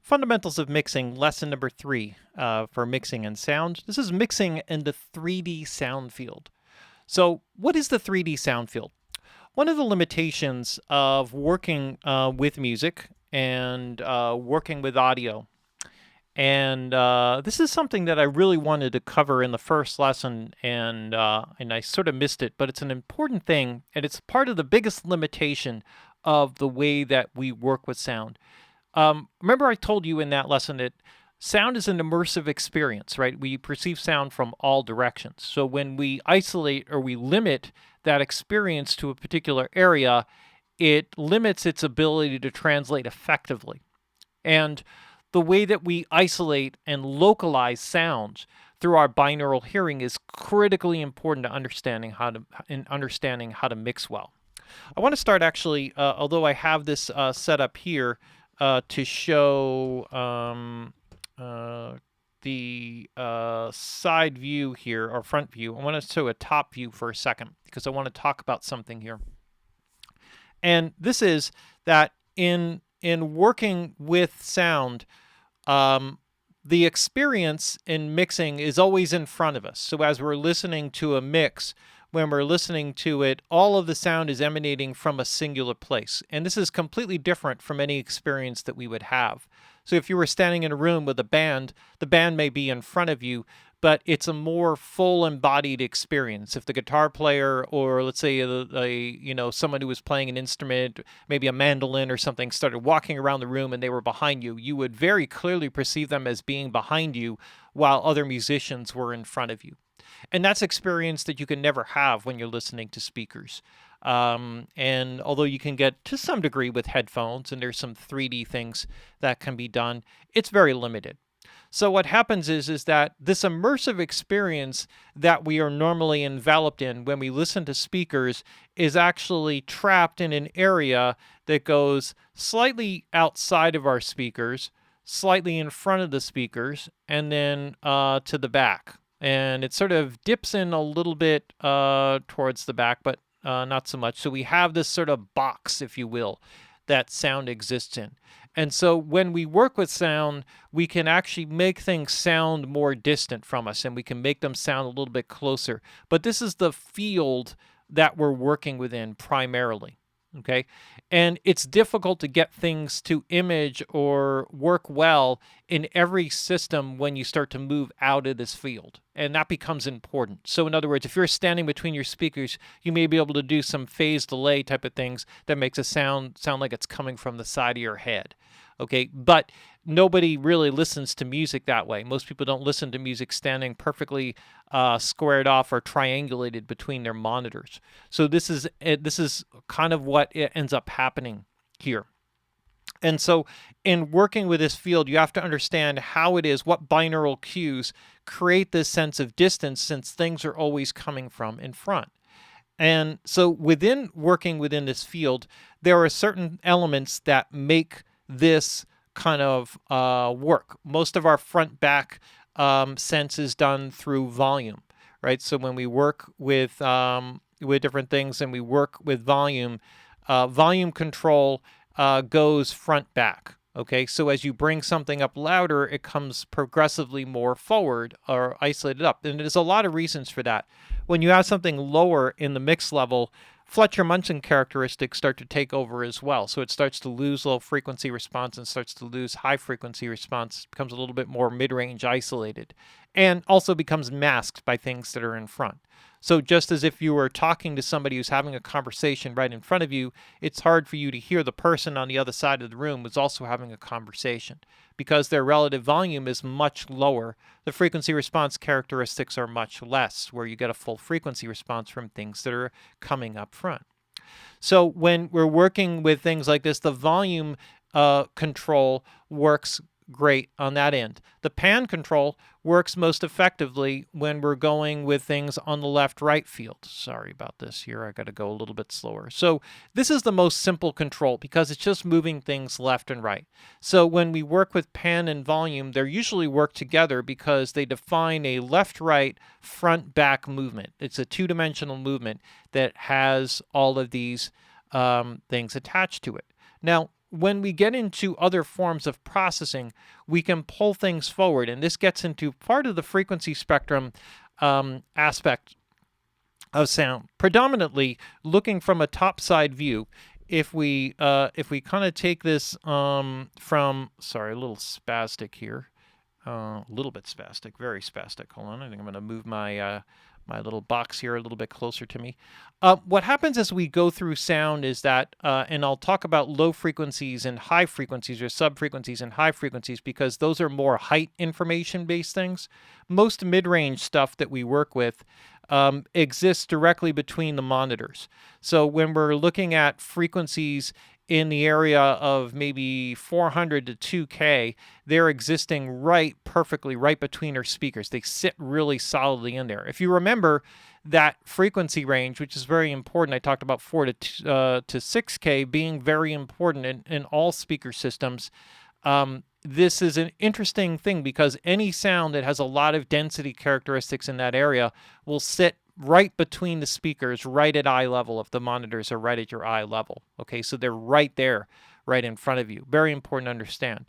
Fundamentals of Mixing, lesson number 3 for mixing and sound. This is mixing in the 3D sound field. So, what is the 3D sound field? One of the limitations of working with music and working with audio, and this is something that I really wanted to cover in the first lesson, and I sort of missed it, but it's an important thing, and it's part of the biggest limitation of the way that we work with sound. Remember I told you in that lesson that sound is an immersive experience, right? We perceive sound from all directions. So when we isolate or we limit that experience to a particular area, it limits its ability to translate effectively. And the way that we isolate and localize sounds through our binaural hearing is critically important to understanding how to mix well. I want to start actually, although I have this set up here, to show the side view here, or front view. I want to show a top view for a second because I want to talk about something here. And this is that in working with sound, the experience in mixing is always in front of us. So as we're listening to a mix, when we're listening to it, all of the sound is emanating from a singular place. And this is completely different from any experience that we would have. So if you were standing in a room with a band, the band may be in front of you, but it's a more full embodied experience. If the guitar player, or let's say someone who was playing an instrument, maybe a mandolin or something, started walking around the room and they were behind you, you would very clearly perceive them as being behind you while other musicians were in front of you. And that's experience that you can never have when you're listening to speakers. And although you can get to some degree with headphones, and there's some 3D things that can be done, it's very limited. So what happens is that this immersive experience that we are normally enveloped in when we listen to speakers is actually trapped in an area that goes slightly outside of our speakers, slightly in front of the speakers, and then to the back. And it sort of dips in a little bit towards the back, but not so much. So we have this sort of box, if you will, that sound exists in. And so when we work with sound, we can actually make things sound more distant from us, and we can make them sound a little bit closer. But this is the field that we're working within primarily. Okay, and it's difficult to get things to image or work well in every system when you start to move out of this field, and that becomes important. So in other words, if you're standing between your speakers, you may be able to do some phase delay type of things that makes a sound like it's coming from the side of your head. Okay, but nobody really listens to music that way. Most people don't listen to music standing perfectly squared off or triangulated between their monitors. So this is kind of what ends up happening here. And so in working with this field, you have to understand how it is, what binaural cues create this sense of distance, since things are always coming from in front. And so working within this field, there are certain elements that make this kind of work. Most of our front-back sense is done through volume, right? So when we work with different things and we work with volume, volume control goes front-back. Okay, so as you bring something up louder, it comes progressively more forward or isolated up. And there's a lot of reasons for that. When you have something lower in the mix level, Fletcher-Munson characteristics start to take over as well. So it starts to lose low frequency response and starts to lose high frequency response, becomes a little bit more mid-range isolated, and also becomes masked by things that are in front. So just as if you were talking to somebody who's having a conversation right in front of you, it's hard for you to hear the person on the other side of the room who's also having a conversation because their relative volume is much lower. The frequency response characteristics are much less, where you get a full frequency response from things that are coming up front. So when we're working with things like this, the volume control works great on that end. The pan control works most effectively when we're going with things on the left-right field. Sorry about this here. I got to go a little bit slower. So this is the most simple control because it's just moving things left and right. So when we work with pan and volume, they usually work together because they define a left-right, front-back movement. It's a two-dimensional movement that has all of these things attached to it. Now, when we get into other forms of processing, we can pull things forward. And this gets into part of the frequency spectrum aspect of sound. Predominantly looking from a top-side view, if we kind of take this from, sorry, a little spastic here. A little bit spastic, very spastic. Hold on, I think I'm going to move my my little box here a little bit closer to me. What happens as we go through sound is that, and I'll talk about low frequencies and high frequencies, or sub-frequencies and high frequencies, because those are more height information-based things. Most mid-range stuff that we work with exists directly between the monitors. So when we're looking at frequencies in the area of maybe 400 to 2K, they're existing perfectly right between our speakers. They sit really solidly in there. If you remember that frequency range, which is very important, I talked about 4 to 6K being very important in all speaker systems. This is an interesting thing because any sound that has a lot of density characteristics in that area will sit right between the speakers, right at eye level if the monitors are right at your eye level. Okay, so they're right there, right in front of you. Very important to understand.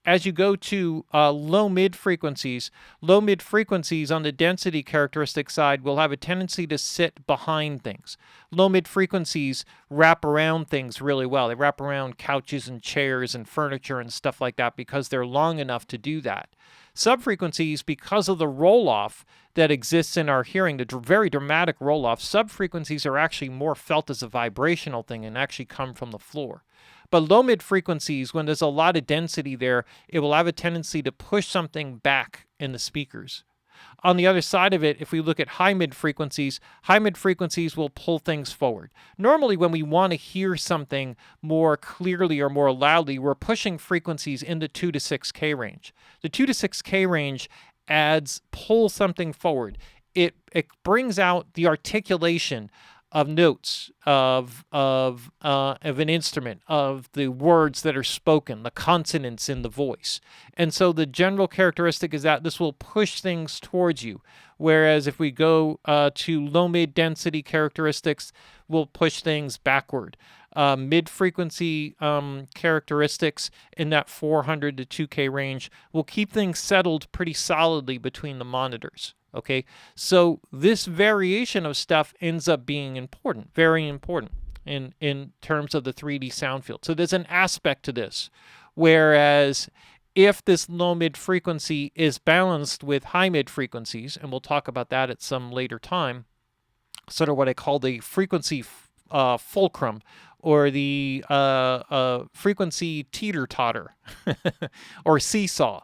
As you go to low-mid frequencies on the density characteristic side will have a tendency to sit behind things. Low-mid frequencies wrap around things really well. They wrap around couches and chairs and furniture and stuff like that because they're long enough to do that. Sub-frequencies, because of the roll-off that exists in our hearing, the very dramatic roll-off, sub-frequencies are actually more felt as a vibrational thing and actually come from the floor. But low-mid frequencies, when there's a lot of density there, it will have a tendency to push something back in the speakers. On the other side of it, if we look at high-mid frequencies will pull things forward. Normally, when we want to hear something more clearly or more loudly, we're pushing frequencies in the 2 to 6K range. The 2 to 6K range pulls something forward. It brings out the articulation of notes, of an instrument, of the words that are spoken, the consonants in the voice. And so the general characteristic is that this will push things towards you. Whereas if we go to low-mid density characteristics, we'll push things backward. Mid-frequency characteristics in that 400 to 2K range will keep things settled pretty solidly between the monitors. Okay, so this variation of stuff ends up being important, very important in terms of the 3D sound field. So there's an aspect to this, whereas if this low-mid frequency is balanced with high-mid frequencies, and we'll talk about that at some later time, sort of what I call the frequency fulcrum, or the frequency teeter-totter, or seesaw.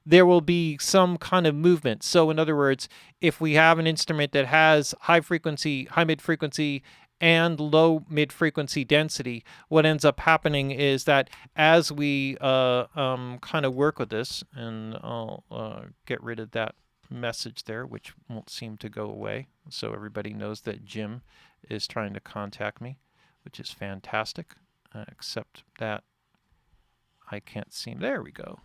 There will be some kind of movement. So in other words, if we have an instrument that has high frequency, high mid frequency, and low mid frequency density, what ends up happening is that as we kind of work with this, and I'll get rid of that message there, which won't seem to go away. So everybody knows that Jim is trying to contact me, which is fantastic, except that I can't seem, there we go.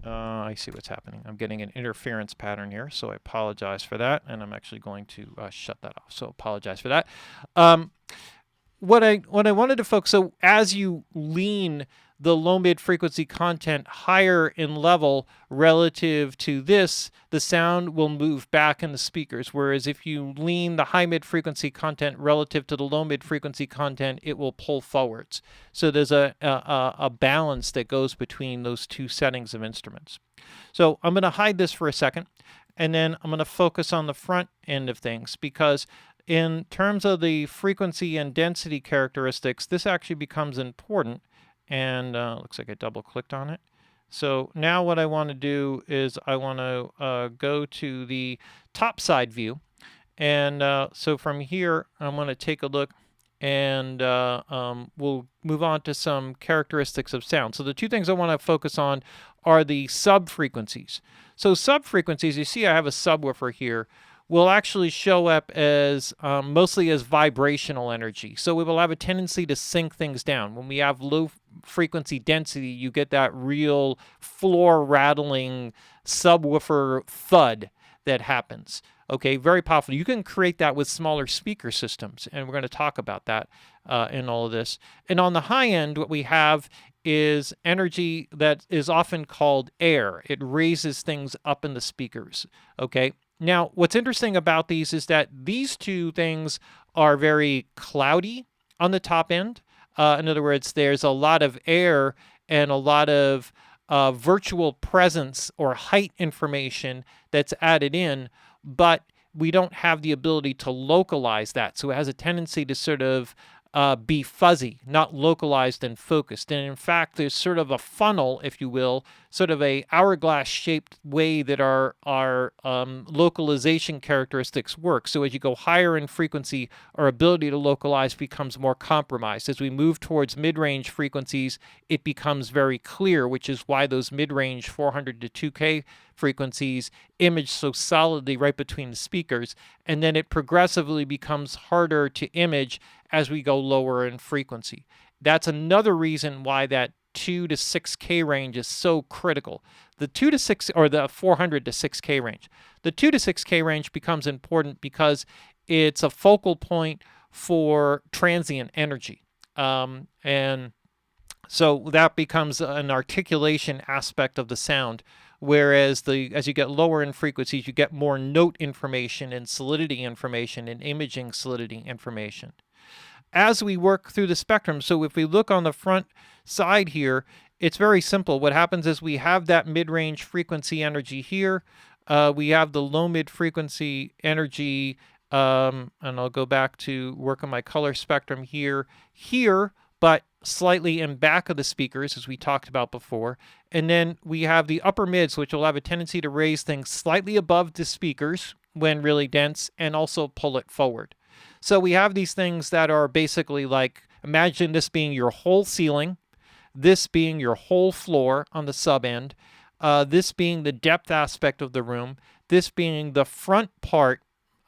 I see what's happening. I'm getting an interference pattern here, so I apologize for that, and I'm actually going to shut that off. So apologize for that. What I wanted to focus, so as you lean the low mid frequency content higher in level relative to this, the sound will move back in the speakers. Whereas if you lean the high mid frequency content relative to the low mid frequency content, it will pull forwards. So there's a balance that goes between those two settings of instruments. So I'm going to hide this for a second, and then I'm going to focus on the front end of things, because in terms of the frequency and density characteristics, this actually becomes important. And looks like I double clicked on it. So now what I want to do is I want to go to the top side view. And so from here, I'm going to take a look, and we'll move on to some characteristics of sound. So the two things I want to focus on are the sub-frequencies. So sub-frequencies, you see I have a subwoofer here, will actually show up as mostly as vibrational energy. So we will have a tendency to sink things down. When we have low frequency density, you get that real floor rattling subwoofer thud that happens. Okay, very powerful. You can create that with smaller speaker systems, and we're going to talk about that in all of this. And on the high end, what we have is energy that is often called air. It raises things up in the speakers. Okay. Now, what's interesting about these is that these two things are very cloudy on the top end. In other words, there's a lot of air and a lot of virtual presence or height information that's added in, but we don't have the ability to localize that. So it has a tendency to sort of be fuzzy, not localized and focused. And in fact, there's sort of a funnel, if you will, sort of a hourglass-shaped way that our localization characteristics work. So as you go higher in frequency, our ability to localize becomes more compromised. As we move towards mid-range frequencies, it becomes very clear, which is why those mid-range 400 to 2K frequencies image so solidly right between the speakers, and then it progressively becomes harder to image as we go lower in frequency. That's another reason why that 2 to 6K range is so critical. The 2 to 6 or the 400 to 6K range. The 2 to 6K range becomes important because it's a focal point for transient energy. And so that becomes an articulation aspect of the sound. Whereas as you get lower in frequencies, you get more note information and solidity information and imaging solidity information. As we work through the spectrum, so if we look on the front side here, it's very simple. What happens is we have that mid-range frequency energy here. We have the low-mid frequency energy, and I'll go back to work on my color spectrum here, but slightly in back of the speakers, as we talked about before. And then we have the upper mids, which will have a tendency to raise things slightly above the speakers when really dense and also pull it forward. So we have these things that are basically like, imagine this being your whole ceiling, this being your whole floor on the sub end, this being the depth aspect of the room, this being the front part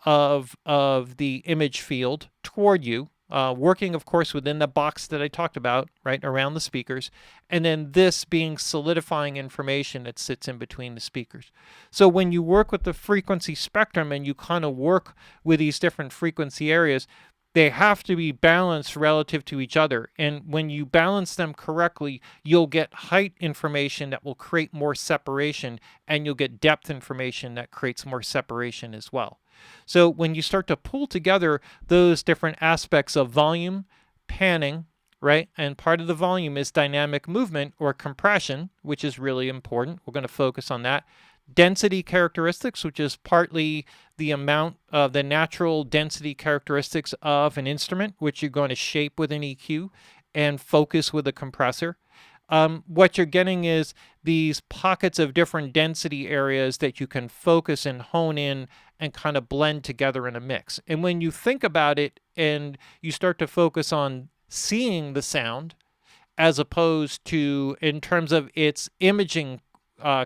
of the image field toward you, working, of course, within the box that I talked about, right, around the speakers, and then this being solidifying information that sits in between the speakers. So when you work with the frequency spectrum and you kind of work with these different frequency areas, they have to be balanced relative to each other. And when you balance them correctly, you'll get height information that will create more separation, and you'll get depth information that creates more separation as well. So when you start to pull together those different aspects of volume, panning, right? And part of the volume is dynamic movement or compression, which is really important. We're going to focus on that. Density characteristics, which is partly the amount of the natural density characteristics of an instrument, which you're going to shape with an EQ and focus with a compressor. What you're getting is these pockets of different density areas that you can focus and hone in and kind of blend together in a mix. And when you think about it and you start to focus on seeing the sound as opposed to in terms of its imaging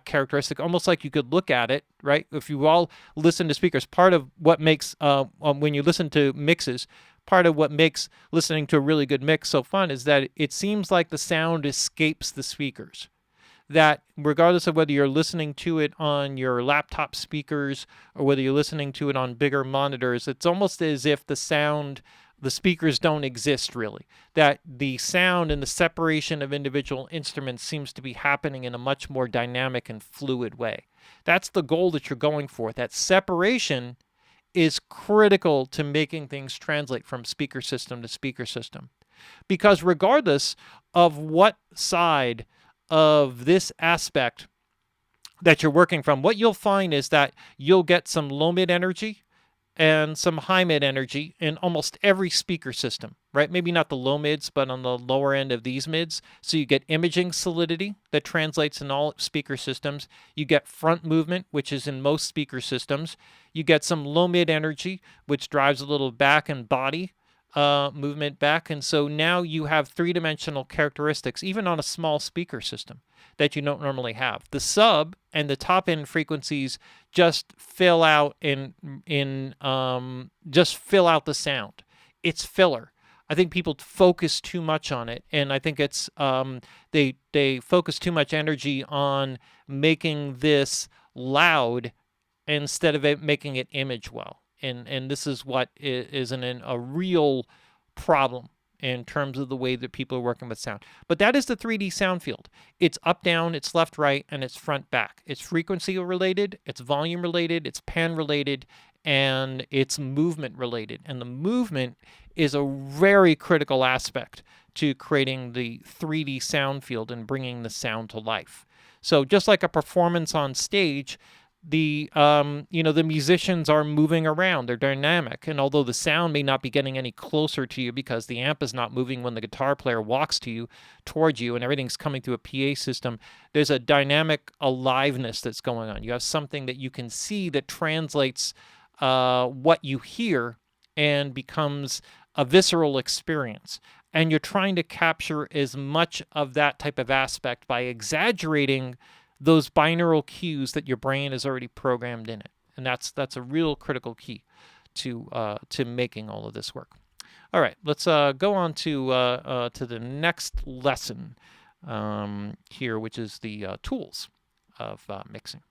characteristic, almost like you could look at it, right? If you all listen to speakers, part of what makes, when you listen to mixes, part of what makes listening to a really good mix so fun is that it seems like the sound escapes the speakers. That regardless of whether you're listening to it on your laptop speakers or whether you're listening to it on bigger monitors, it's almost as if the speakers don't exist really. That the sound and the separation of individual instruments seems to be happening in a much more dynamic and fluid way. That's the goal that you're going for. That separation is critical to making things translate from speaker system to speaker system. Because regardless of what side of this aspect that you're working from, what you'll find is that you'll get some low mid energy and some high mid energy in almost every speaker system, right? Maybe not the low mids, but on the lower end of these mids. So you get imaging solidity that translates in all speaker systems. You get front movement, which is in most speaker systems. You get some low mid energy, which drives a little back and body movement back. And so now you have three-dimensional characteristics, even on a small speaker system, that you don't normally have. The sub and the top end frequencies just fill out just fill out the sound. It's filler. I think people focus too much on it, and I think it's they focus too much energy on making this loud instead of it making it image well. And this is what is a real problem in terms of the way that people are working with sound. But that is the 3D sound field. It's up, down, it's left, right, and it's front, back. It's frequency related, it's volume related, it's pan related, and it's movement related. And the movement is a very critical aspect to creating the 3D sound field and bringing the sound to life. So just like a performance on stage, the the musicians are moving around, they're dynamic, and although the sound may not be getting any closer to you because the amp is not moving when the guitar player walks to you, towards you, and everything's coming through a PA system, there's a dynamic aliveness that's going on. You have something that you can see that translates what you hear and becomes a visceral experience. And you're trying to capture as much of that type of aspect by exaggerating those binaural cues that your brain has already programmed in it. And that's a real critical key to making all of this work. All right, let's go on to the next lesson here, which is the tools of mixing.